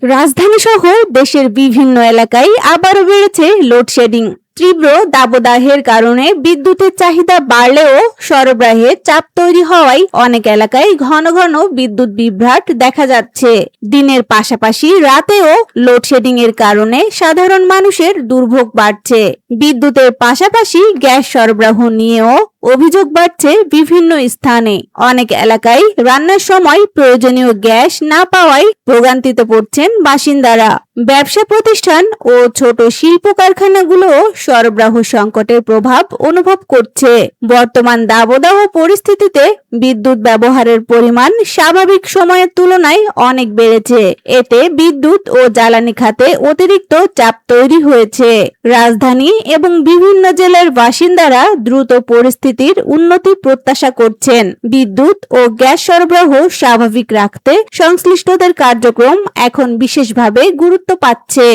রাজধানী সহ দেশের বিভিন্ন এলাকায় আবারও বেড়েছে লোডশেডিং। তীব্র দাবদাহের কারণে বিদ্যুতের চাহিদা বাড়লেও সরবরাহে চাপ তৈরি হওয়ায় অনেক এলাকায় ঘন ঘন বিদ্যুৎ বিভ্রাট দেখা যাচ্ছে। দিনের পাশাপাশি রাতেও লোডশেডিং এর কারণে সাধারণ মানুষের দুর্ভোগ বাড়ছে। বিদ্যুতের পাশাপাশি গ্যাস সরবরাহ নিয়েও অভিযোগ বাড়ছে বিভিন্ন স্থানে। অনেক এলাকায় রান্নার সময় প্রয়োজনীয় গ্যাস না পাওয়ায় ভোগান্তিতে পড়ছেন বাসিন্দারা। ব্যবসা প্রতিষ্ঠান ও ছোট শিল্প কারখানাগুলোও সরবরাহ সংকটের প্রভাব অনুভব করছে। বর্তমান দাবদাহ পরিস্থিতিতে বিদ্যুৎ ব্যবহারের পরিমাণ স্বাভাবিক সময়ের তুলনায় অনেক বেড়েছে। এতে বিদ্যুৎ ও জ্বালানি খাতে অতিরিক্ত চাপ তৈরি হয়েছে। রাজধানী এবং বিভিন্ন জেলার বাসিন্দারা দ্রুত পরিস্থিতির উন্নতি প্রত্যাশা করছেন। বিদ্যুৎ ও গ্যাস সরবরাহ স্বাভাবিক রাখতে সংশ্লিষ্টদের কার্যক্রম এখন বিশেষভাবে গুরুত্ব পাচ্ছে।